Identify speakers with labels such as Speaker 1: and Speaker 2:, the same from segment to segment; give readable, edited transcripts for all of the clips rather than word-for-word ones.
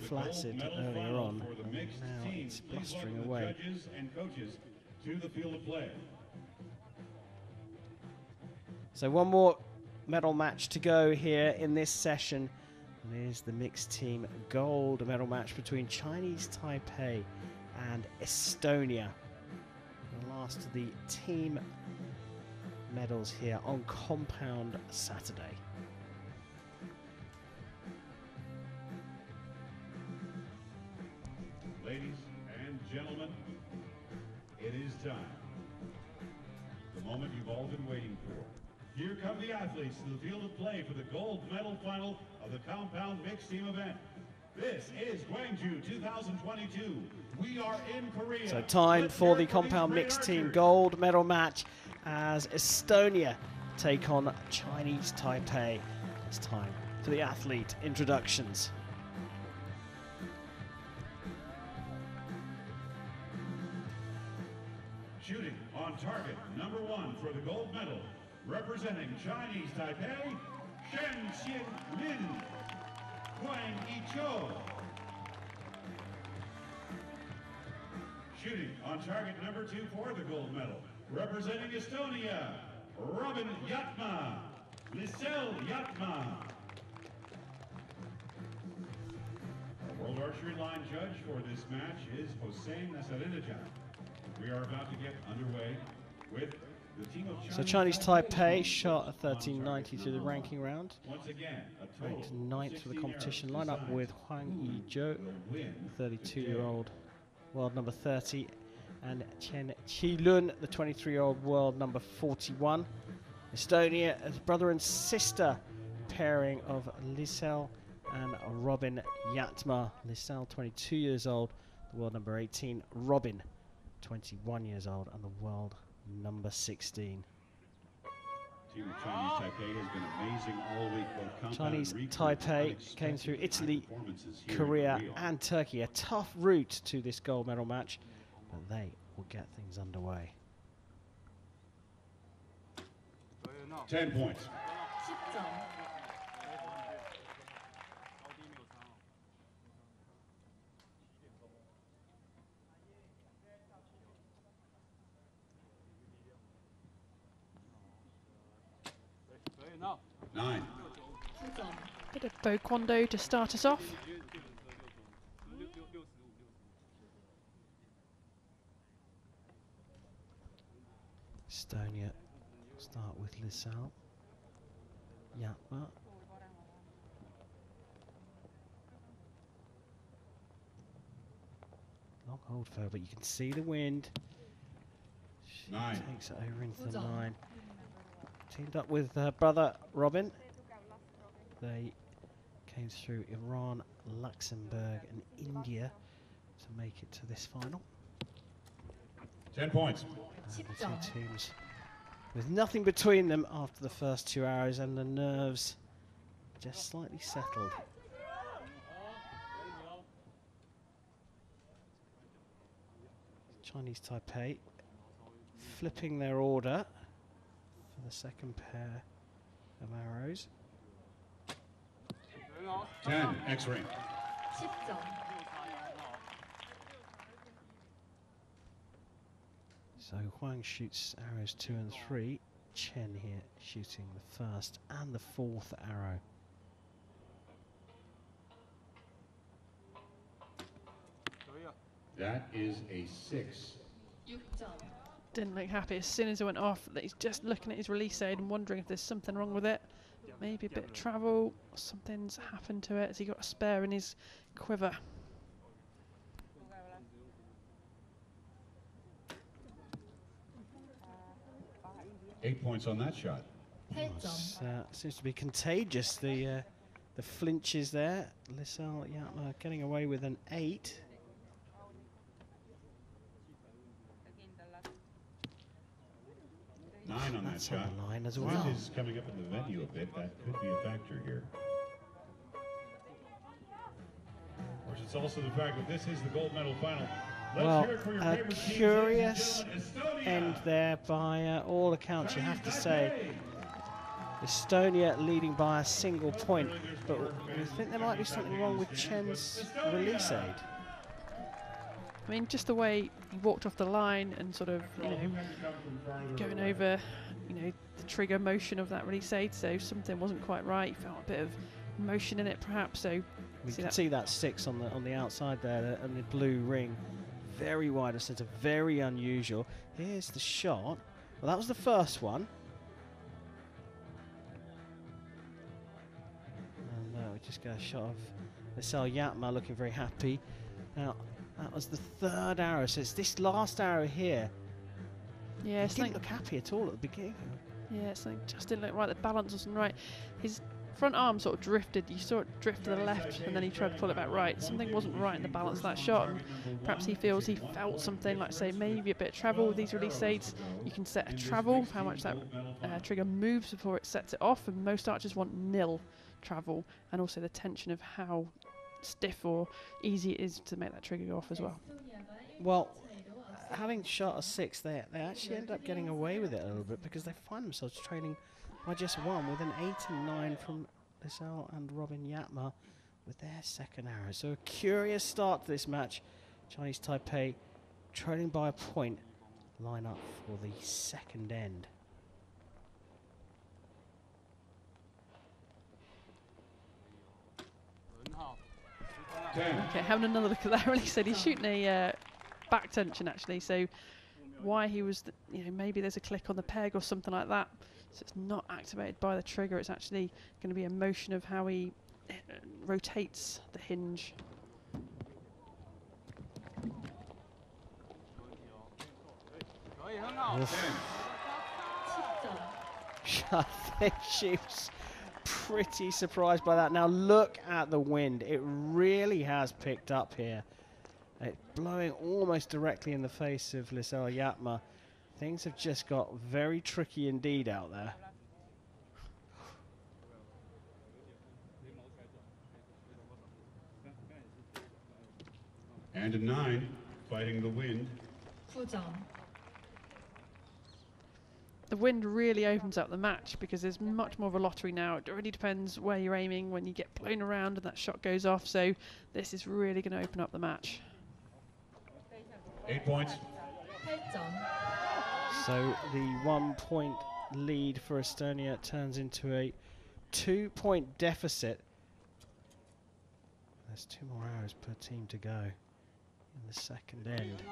Speaker 1: flaccid earlier on, and now it's blustering away. So one more medal match to go here in this session. And here's the mixed team gold medal match between Chinese Taipei and Estonia. The last of the team medals here on compound Saturday.
Speaker 2: Ladies and gentlemen, it is time. The moment you've all been waiting for. Here come the athletes to the field of play for the gold medal final of the compound mixed team event. This is Gwangju 2022. We are in Korea.
Speaker 1: So time for the compound mixed team gold medal match as Estonia take on Chinese Taipei. It's time for the athlete introductions.
Speaker 2: Shooting on target, number 1 for the gold medal, representing Chinese Taipei, Shen Xianlin, Huang Yiqiu. Shooting on target, number 2 for the gold medal, representing Estonia, Robin Yatma, Lisel Yatma. Our World Archery line judge for this match is Hossein Nasarinajan. We are about to get underway with the team of China.
Speaker 1: So Chinese Taipei shot a 1390 through the ranking round.
Speaker 2: Once again,
Speaker 1: Ranked 9th for the competition. Line up with Huang Yiqiu, 32-year-old world number 30, and Chen Qilun, the 23-year-old world number 41. Estonia as brother and sister pairing of Lisel and Robin Yatma. Lisel, 22 years old, the world number 18. Robin, 21 years old, and the world number 16.
Speaker 2: Team of Chinese Taipei has been amazing all week. Both
Speaker 1: Chinese Taipei came through Italy, Korea, and Turkey. A tough route to this gold medal match, but they will get things underway.
Speaker 2: 10 points. 9.
Speaker 3: Bit of Taekwondo to start us off.
Speaker 1: Estonia start with Lisel Yatma. Long hold for her, but you can see the wind. She
Speaker 2: 9.
Speaker 1: takes it over into the 9. Teamed up with her brother Robin. They came through Iran, Luxembourg, and India to make it to this final.
Speaker 2: 10 points.
Speaker 1: And the two teams with nothing between them after the first 2 hours, and the nerves just slightly settled. Chinese Taipei flipping their order for the second pair of arrows.
Speaker 2: 10, X-ring.
Speaker 1: So Huang shoots arrows 2 and 3. Chen here shooting the first and the 4th arrow.
Speaker 2: That is a 6.
Speaker 3: Didn't look happy as soon as it went off. That he's just looking at his release aid and wondering if there's something wrong with it. Maybe a bit of travel, something's happened to it. Has he got a spare in his quiver?
Speaker 2: Eight points on that shot.
Speaker 1: Seems to be contagious, the flinches there. Lisel Yatma getting away with an 8.
Speaker 2: Nine on that shot.
Speaker 1: On the line as well.
Speaker 2: Wind is coming up in the venue a bit. That could be a factor here. Of course, it's also the fact that this is the gold medal final.
Speaker 1: Well, a curious end there by all accounts, you have to say. Estonia leading by a single point, but I think there might be something wrong with Chen's release aid.
Speaker 3: I mean, just the way he walked off the line and sort of, going over, the trigger motion of that release aid, so something wasn't quite right. He felt a bit of motion in it, perhaps. So
Speaker 1: we can see that 6 on the outside there, and the blue ring, very wide of centre, very unusual. Here's the shot. Well, that was the first one. And we just got a shot of Lisel Yatma looking very happy. Now, that was the 3rd arrow, so it's this last arrow here.
Speaker 3: Yeah,
Speaker 1: he didn't look happy at all at the beginning.
Speaker 3: Yeah, something just didn't look right. The balance wasn't right. His front arm sort of drifted. You saw it drift to the left, and then he tried to pull it back right. Something wasn't right in the balance of that shot. And perhaps he feels he felt something, like say maybe a bit of travel with these release aids. You can set a travel for how much that trigger moves before it sets it off, and most archers want nil travel, and also the tension of how stiff or easy it is to make that trigger go off as well.
Speaker 1: Well, having shot a 6 there, they actually end up getting away with it a little bit because they find themselves trailing by just 1 with an 8 and 9 from Lisel and Robin Yatma with their 2nd arrow. So a curious start to this match. Chinese Taipei trailing by a point, line up for the 2nd end.
Speaker 3: Okay, having another look at that release aid. He's shooting a back tension actually, so why he was, maybe there's a click on the peg or something like that. So it's not activated by the trigger, it's actually going to be a motion of how he rotates the hinge.
Speaker 1: I think she was pretty surprised by that. Now look at the wind. It really has picked up here. It's blowing almost directly in the face of Lisel Yatma. Things have just got very tricky indeed out there.
Speaker 2: And a 9, fighting the wind.
Speaker 3: The wind really opens up the match because there's much more of a lottery now. It really depends where you're aiming when you get blown around and that shot goes off. So this is really going to open up the match.
Speaker 2: 8 points.
Speaker 1: So the 1 point lead for Estonia turns into a 2 point deficit. There's 2 more arrows per team to go in the 2nd end.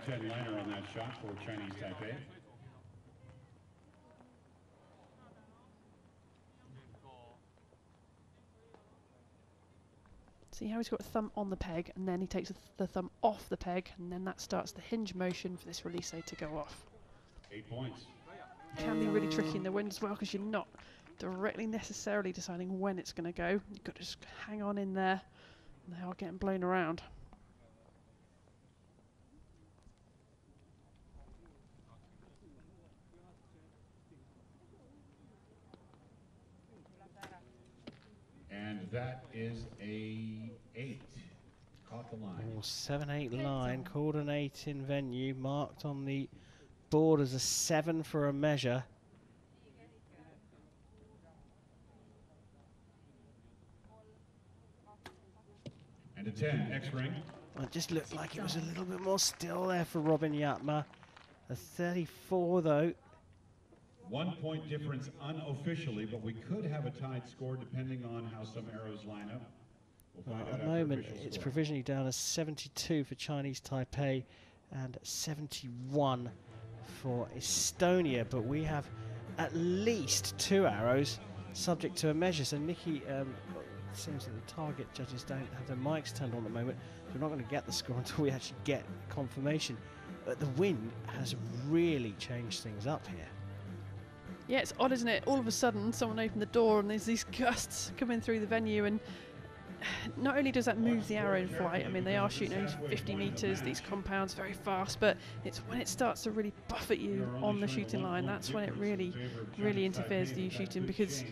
Speaker 2: 9-10 liner on that shot for Chinese Taipei.
Speaker 3: See how he's got a thumb on the peg and then he takes the thumb off the peg, and then that starts the hinge motion for this release aid to go off.
Speaker 2: 8 points.
Speaker 3: It can be really tricky in the wind as well because you're not directly necessarily deciding when it's going to go. You've got to just hang on in there, and they are getting blown around.
Speaker 2: And that is a 8. Caught the line.
Speaker 1: 7-8 line, called an 8 in venue, marked on the board as a 7 for a measure.
Speaker 2: And a 10, X-ring.
Speaker 1: It just looked like it was a little bit more still there for Robin Yatma. A 34 though.
Speaker 2: 1 point difference unofficially, but we could have a tied score depending on how some arrows line up. We'll
Speaker 1: At the moment, it's provisionally down as 72 for Chinese Taipei and 71 for Estonia, but we have at least 2 arrows subject to a measure. So Nikki, it seems that the target judges don't have their mics turned on at the moment, so we're not going to get the score until we actually get confirmation. But the wind has really changed things up here.
Speaker 3: Yeah, it's odd, isn't it? All of a sudden, someone opened the door and there's these gusts coming through the venue, and not only does that move the arrow in flight, I mean, they are shooting only 50 metres, these compounds very fast, but it's when it starts to really buffet you on the shooting line, that's when it really, really interferes with you shooting, because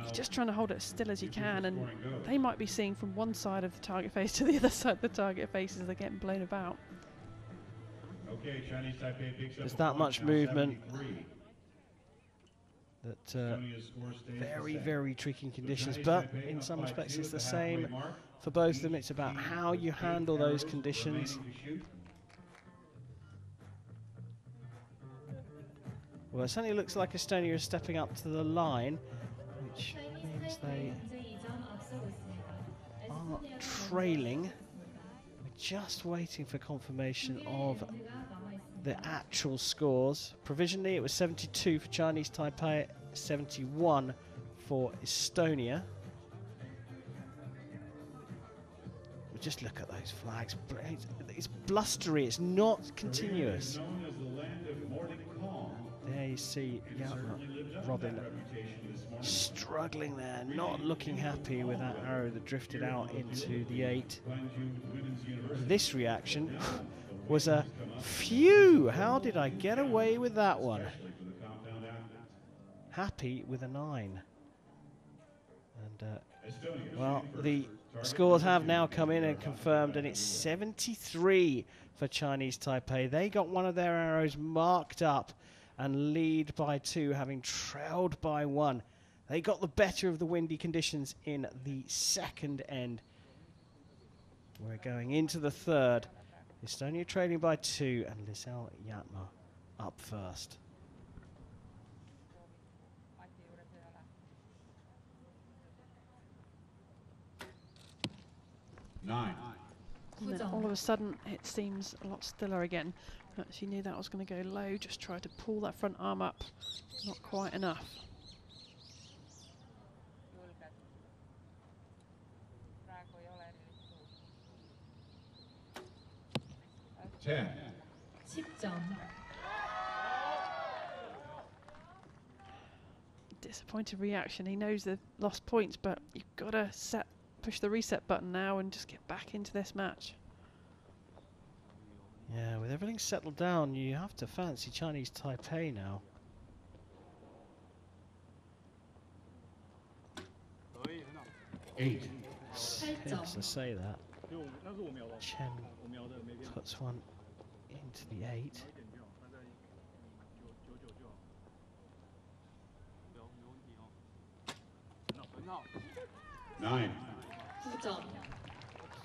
Speaker 3: you're just trying to hold it as still as you can, and they might be seeing from one side of the target face to the other side of the target face as they're getting blown about.
Speaker 2: Okay, Chinese Taipei picks up
Speaker 1: There's
Speaker 2: a
Speaker 1: that
Speaker 2: point,
Speaker 1: much
Speaker 2: now
Speaker 1: movement.
Speaker 2: 73.
Speaker 1: That
Speaker 2: Estonia's score stays the
Speaker 1: very,
Speaker 2: same.
Speaker 1: very tricky conditions,
Speaker 2: Chinese
Speaker 1: but
Speaker 2: Taipei
Speaker 1: in
Speaker 2: up
Speaker 1: some
Speaker 2: by
Speaker 1: respects
Speaker 2: 2
Speaker 1: it's
Speaker 2: at
Speaker 1: the
Speaker 2: the halfway
Speaker 1: same
Speaker 2: mark.
Speaker 1: for both of them.
Speaker 2: Each
Speaker 1: It's about
Speaker 2: team
Speaker 1: how
Speaker 2: with
Speaker 1: you
Speaker 2: 8
Speaker 1: handle those
Speaker 2: arrows
Speaker 1: conditions.
Speaker 2: remaining to shoot.
Speaker 1: Well, it certainly looks like Estonia is stepping up to the line, which means they are trailing. We're just waiting for confirmation of the actual scores. Provisionally, it was 72 for Chinese Taipei, 71 for Estonia. Just look at those flags. It's blustery, it's not continuous.
Speaker 2: Known as the land of Nordic calm.
Speaker 1: There you see Robin struggling there, not looking happy with that arrow that drifted out into the 8. And this reaction was a phew, how did I get away with that one? Happy with a 9. And well, the scores have now come in and confirmed, and it's 73 for Chinese Taipei. They got one of their arrows marked up and lead by 2, having trailed by 1. They got the better of the windy conditions in the second end. We're going into the third. Estonia trailing by 2, and Lisel Yatma up first.
Speaker 2: Nine.
Speaker 3: And then all of a sudden it seems a lot stiller again. She knew that was going to go low, just tried to pull that front arm up, not quite enough. Disappointed reaction. He knows they've lost points, but you've got to push the reset button now and just get back into this match.
Speaker 1: Yeah, with everything settled down, you have to fancy Chinese Taipei now.
Speaker 2: Eight.
Speaker 1: Yes, I say that. Chen puts one into the 8.
Speaker 2: Nine.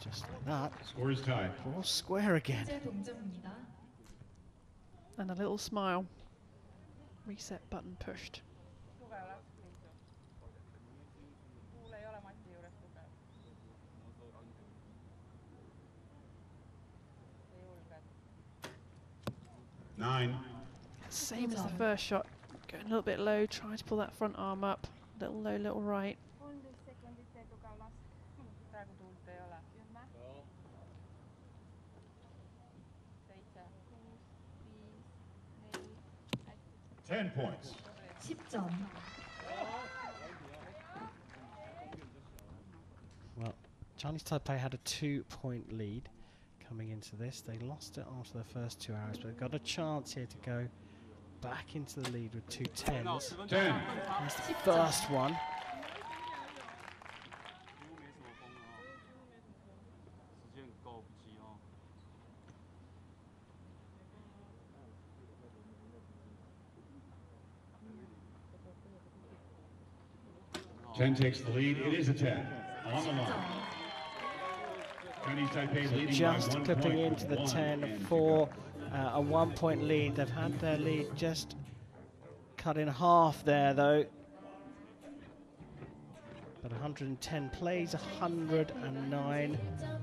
Speaker 1: Just like that.
Speaker 2: Score is tied.
Speaker 1: All square again.
Speaker 3: And a little smile. Reset button pushed.
Speaker 2: Nine.
Speaker 3: Same as the first shot. Going a little bit low, try to pull that front arm up. Little low, little right.
Speaker 2: 10 points.
Speaker 4: 10점.
Speaker 1: Well, Chinese Taipei had a 2-point lead coming into this. They lost it after the first 2 hours, but they've got a chance here to go back into the lead with 2 10s.
Speaker 2: 10.
Speaker 1: That's the first one.
Speaker 2: Ten takes the lead. It is a 10. On the line. Chinese Taipei leading
Speaker 1: Just
Speaker 2: by 1
Speaker 1: clipping
Speaker 2: point
Speaker 1: into the
Speaker 2: with
Speaker 1: 10
Speaker 2: 1
Speaker 1: for a 1-point lead. They've had their lead just cut in half there, though. But 110 plays, 109.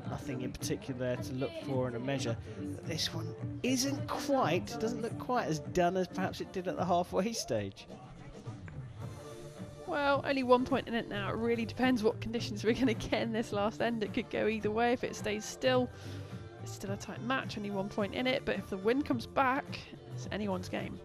Speaker 1: Nothing in particular there to look for in a measure. But this one doesn't look quite as done as perhaps it did at the halfway stage.
Speaker 3: Well, only 1 point in it now. It really depends what conditions we're going to get in this last end. It could go either way. If it stays still, it's still a tight match, only 1 point in it. But if the wind comes back, it's anyone's game.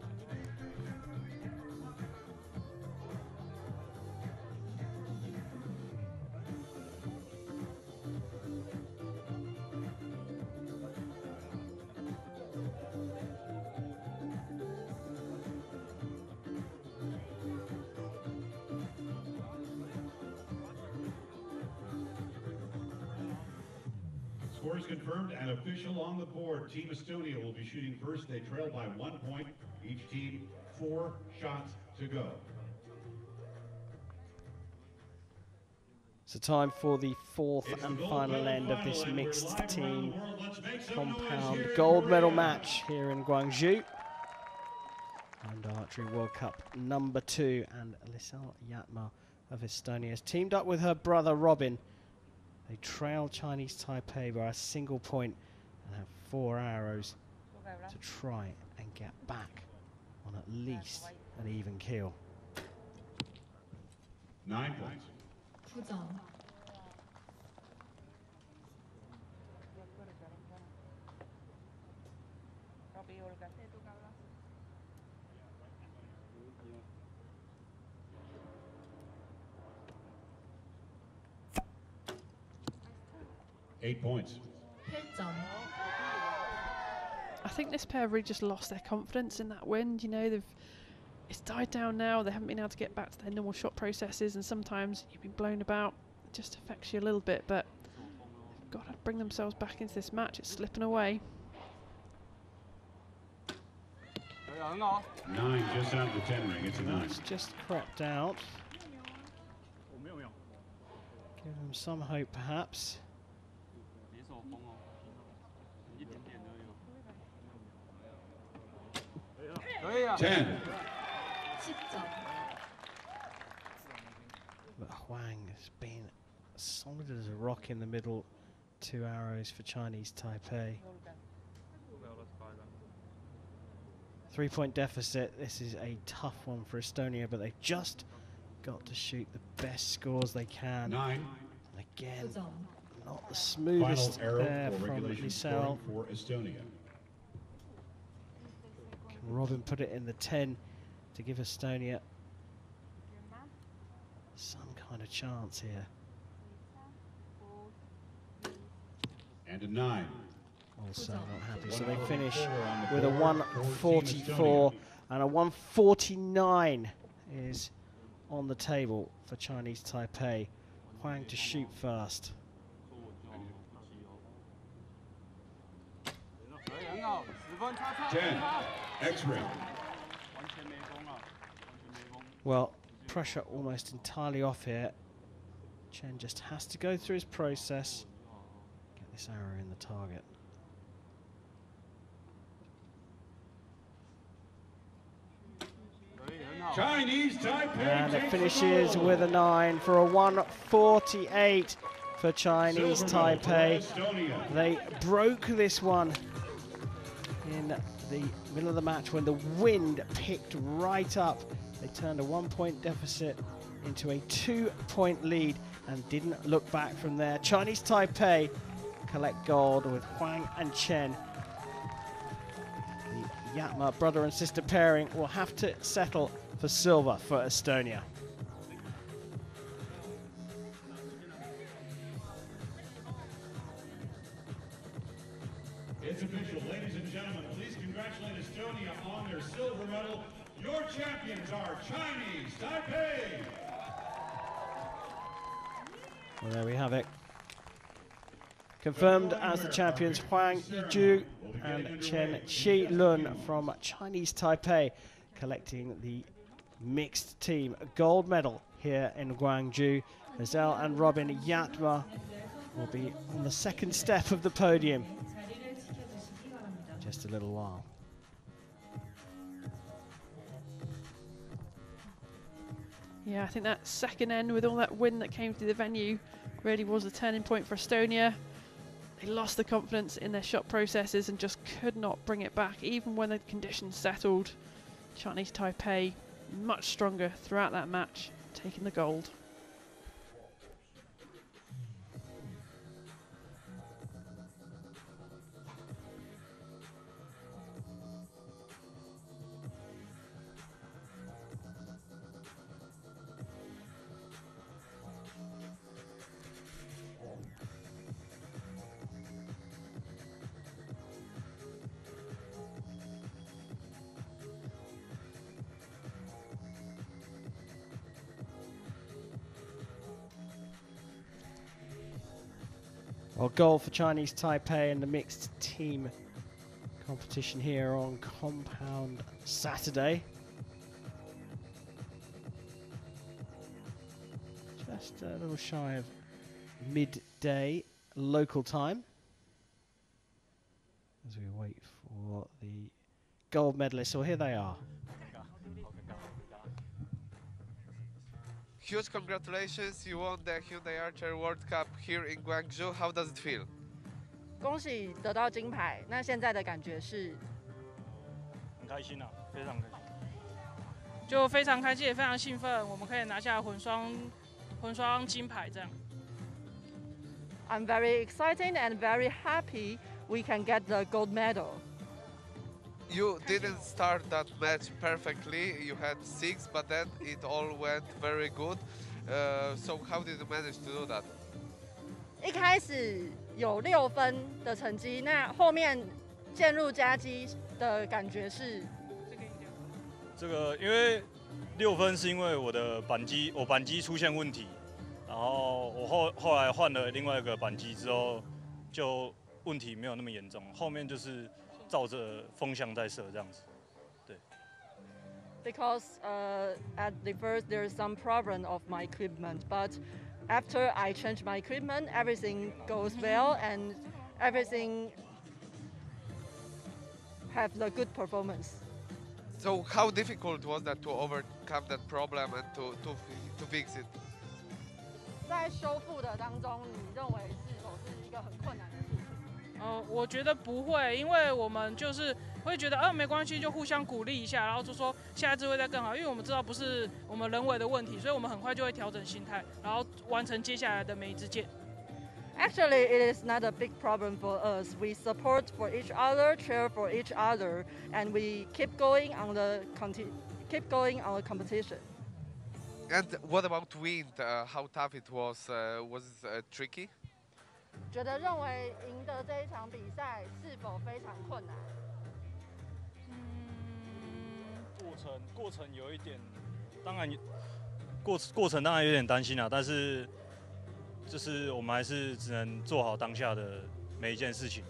Speaker 2: scores confirmed and official on the board. Team Estonia will be shooting first. They trail by 1 point. Each team 4 shots to go.
Speaker 1: So time for the fourth and final end of this mixed team compound gold medal match here in Gwangju. And Archery World Cup number 2, and Lisel Yatma of Estonia has teamed up with her brother Robin. They trail Chinese Taipei by a single point and have 4 arrows to try and get back on at least an even keel.
Speaker 2: 9 points.
Speaker 4: 부정.
Speaker 2: Eight points.
Speaker 4: 8점.
Speaker 3: I think this pair really just lost their confidence in that wind. You know, it's died down now. They haven't been able to get back to their normal shot processes, and sometimes you've been blown about. It just affects you a little bit, but they've got to bring themselves back into this match. It's slipping away.
Speaker 2: 9 just out of the 10 ring. It's a 9.
Speaker 1: It's just crept out. Give them some hope, perhaps.
Speaker 2: 10.
Speaker 4: 10점.
Speaker 1: But Huang has been solid as a rock in the middle. 2 arrows for Chinese Taipei. 3-point deficit. This is a tough one for Estonia, but they've just got to shoot the best scores they can.
Speaker 2: 9.
Speaker 1: And again,
Speaker 4: 9점.
Speaker 1: not the smoothest
Speaker 2: Final
Speaker 1: there
Speaker 2: arrow for
Speaker 1: from
Speaker 2: regulation
Speaker 1: Lisel.
Speaker 2: scoring for Estonia.
Speaker 1: Can Robin put it in the 10 to give Estonia some kind of chance here?
Speaker 2: And a 9.
Speaker 1: Also not happy, so they finish with a 144, and a 149 is on the table for Chinese Taipei. Huang to shoot first.
Speaker 2: 10. X-ray.
Speaker 1: Well, pressure almost entirely off here. Chen just has to go through his process, get this arrow in the target.
Speaker 2: Chinese Taipei.
Speaker 1: And it finishes with a 9 for a 148 for Chinese Taipei. They broke this one in the middle of the match when the wind picked right up. They turned a 1-point deficit into a 2-point lead and didn't look back from there. Chinese Taipei collect gold with Huang and Chen. The Yatma brother and sister pairing will have to settle for silver for Estonia.
Speaker 2: It's official, ladies and gentlemen. Please congratulate Estonia on their silver medal. Your champions are Chinese Taipei.
Speaker 1: Well, there we have it. Confirmed as the champions, Huang Yizhu and Chen Qilun from Chinese Taipei, collecting the mixed team gold medal here in Gwangju. Lisel and Robin Yatma will be on the second step of the podium in just a little while.
Speaker 3: Yeah, I think that second end with all that wind that came through the venue really was a turning point for Estonia. They lost the confidence in their shot processes and just could not bring it back, even when the conditions settled. Chinese Taipei much stronger throughout that match, taking the gold.
Speaker 1: Well, goal for Chinese Taipei in the mixed team competition here on Compound Saturday. Just a little shy of midday local time as we wait for the gold medalists. So here they are.
Speaker 5: Huge congratulations, you won the Hyundai Archer World Cup here in Guangzhou. How does it feel?
Speaker 6: 恭喜得到金牌，那现在的感觉是？
Speaker 7: 很开心啊，非常开心。就非常开心，也非常兴奋，我们可以拿下混双金牌这样。
Speaker 6: I'm very excited and very happy we can get the gold medal.
Speaker 5: You didn't start that match perfectly. You had 6, but then it all went very good. So how did you manage to do that?
Speaker 6: 一开始有6分的成绩，那后面渐入佳绩的感觉是？
Speaker 7: 这个因为6分是因为我扳机出现问题，然后我后来换了另外一个扳机之后，就问题没有那么严重，后面就是照着风向在射这样子，对。
Speaker 6: Because at the first there's some problem of my equipment, but after I change my equipment, everything goes well and everything have the good performance.
Speaker 5: So how difficult was that to overcome that problem and to fix it?
Speaker 6: 在修复的当中，你认为是否是一个很困难的事情？
Speaker 7: 我觉得不会，因为我们就是会觉得，没关系，就互相鼓励一下，然后就说下一次会再更好，因为我们知道不是我们人为的问题，所以我们很快就会调整心态，然后完成接下来的每一支箭。
Speaker 6: Actually, it is not a big problem for us. We support for each other, cheer for each other, and we keep going on the competition.
Speaker 5: And what about wind? How tough it was? Was it tricky?
Speaker 6: 觉得认为赢得这一场比赛是否非常困难？
Speaker 7: 过程有一点，当然过程当然有点担心啊，但是就是我们还是只能做好当下的每一件事情。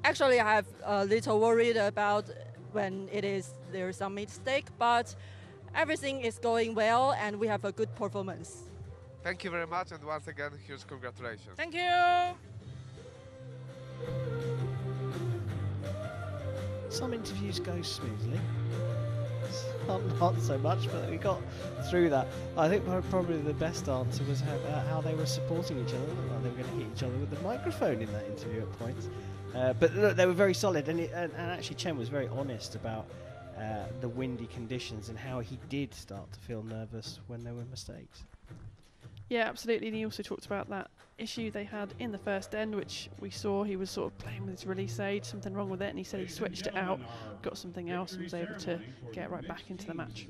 Speaker 6: Actually, I have a little worried about when there's some mistake, but everything is going well and we have a good performance.
Speaker 5: Thank you very much, and once again, huge congratulations.
Speaker 7: Thank you.
Speaker 1: Some interviews go smoothly, some not so much, but we got through that. I think probably the best answer was how they were supporting each other. They were going to hit each other with the microphone in that interview at points. But look, they were very solid, and actually Chen was very honest about the windy conditions and how he did start to feel nervous when there were mistakes.
Speaker 3: Yeah, absolutely. And he also talked about that issue they had in the first end, which we saw he was sort of playing with his release aid, something wrong with it, and he said he switched it out, got something else, and was able to get right back into the match.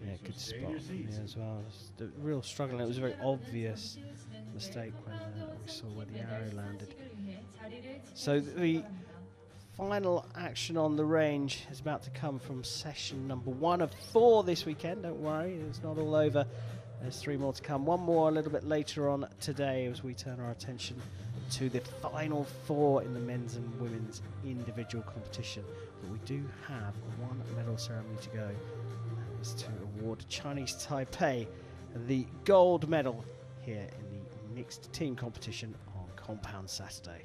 Speaker 1: Yeah, good spot from here as well. The real struggle, and it was a very obvious mistake when we saw where the arrow landed. So the final action on the range is about to come from session number 1 of 4 this weekend. Don't worry, it's not all over. There's 3 more to come. 1 more a little bit later on today as we turn our attention to the final 4 in the men's and women's individual competition. But we do have 1 medal ceremony to go. That is to award Chinese Taipei the gold medal here in the mixed team competition on Compound Saturday.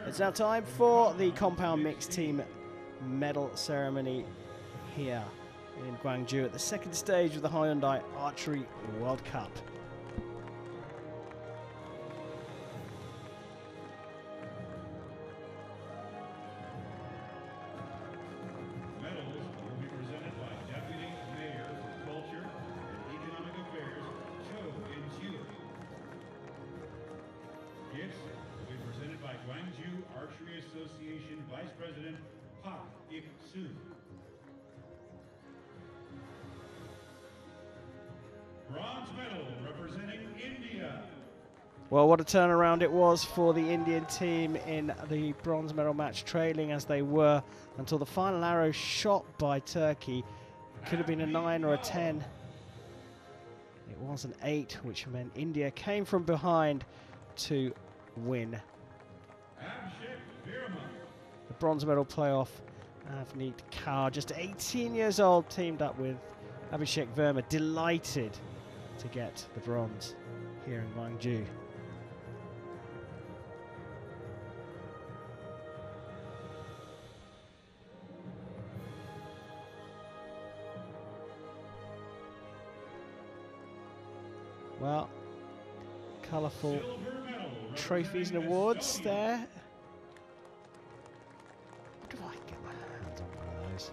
Speaker 1: It's now time for the compound mixed team medal ceremony here in Guangzhou at the 2nd stage of the Hyundai Archery World Cup.
Speaker 2: Medals will be presented by Deputy Mayor for Culture and Economic Affairs, Cho In-Chiu. Gifts will be presented by Guangzhou Archery Association Vice President Park Ik-Soo. Bronze medal representing India.
Speaker 1: Well, what a turnaround it was for the Indian team in the bronze medal match, trailing as they were until the final arrow shot by Turkey. Could have been a 9 or a 10. It was an 8, which meant India came from behind to win. The bronze medal playoff, Avneet Kaur, just 18 years old, teamed up with Abhishek Verma, delighted to get the bronze here in Gwangju. Well, colourful trophies and awards there. What do I get my hands on one of those?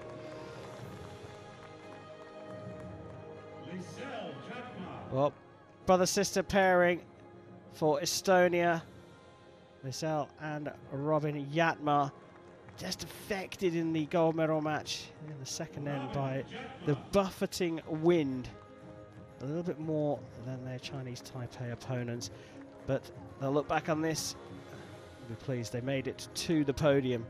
Speaker 1: Well, brother-sister pairing for Estonia. Lisel and Robin Yatma, just affected in the gold medal match in the second end by the buffeting wind. A little bit more than their Chinese Taipei opponents, but they'll look back on this and be pleased they made it to the podium.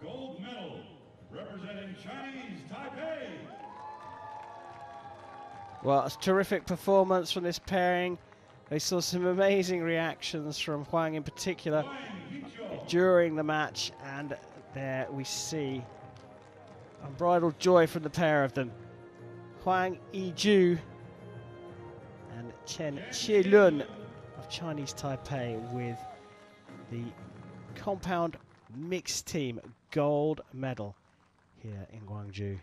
Speaker 2: Gold medal representing Chinese Taipei.
Speaker 1: Well, a terrific performance from this pairing. They saw some amazing reactions from Huang in particular during the match, and there we see unbridled joy from the pair of them. Huang Yiju and Chen Qilun of Chinese Taipei with the compound mixed team gold medal here in Gwangju.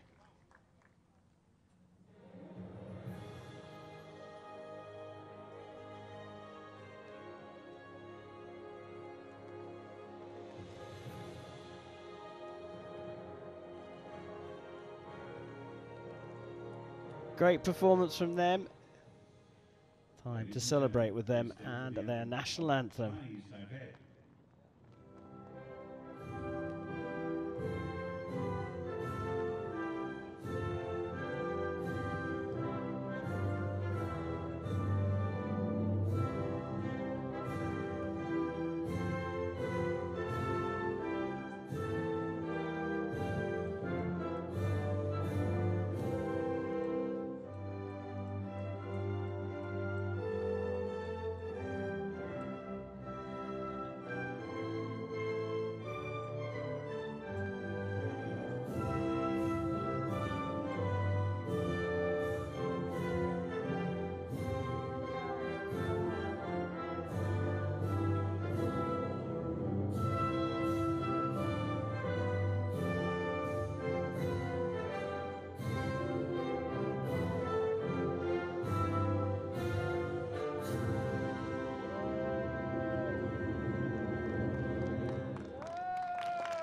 Speaker 1: Great performance from them. Time to celebrate with them and their national anthem.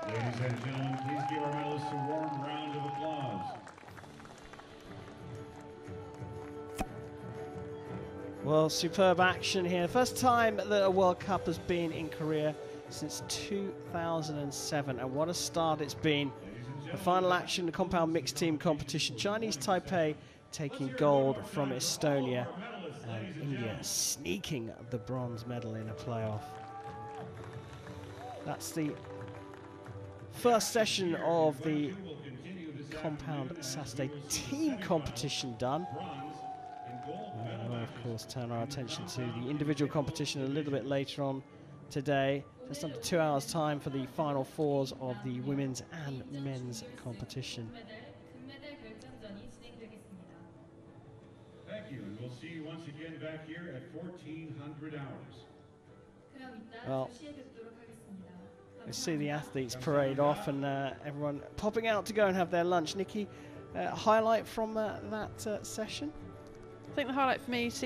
Speaker 2: Ladies and gentlemen, please give our medalists a warm round of applause.
Speaker 1: Well, superb action here. First time that a World Cup has been in Korea since 2007, and what a start it's been. The final action, the compound mixed team competition. Chinese Taipei taking gold from Estonia, and India sneaking the bronze medal in a playoff. That's the first session of the compound Saturday team competition done. We'll of course turn our attention to the individual competition a little bit later on today. Just under 2 hours time for the final fours of the women's and men's competition.
Speaker 2: Thank you, and we'll see you once again back here at 1400 hours.
Speaker 1: Well, we see the athletes parade off and everyone popping out to go and have their lunch. Nikki, highlight from that session?
Speaker 3: I think the highlight for me, seeing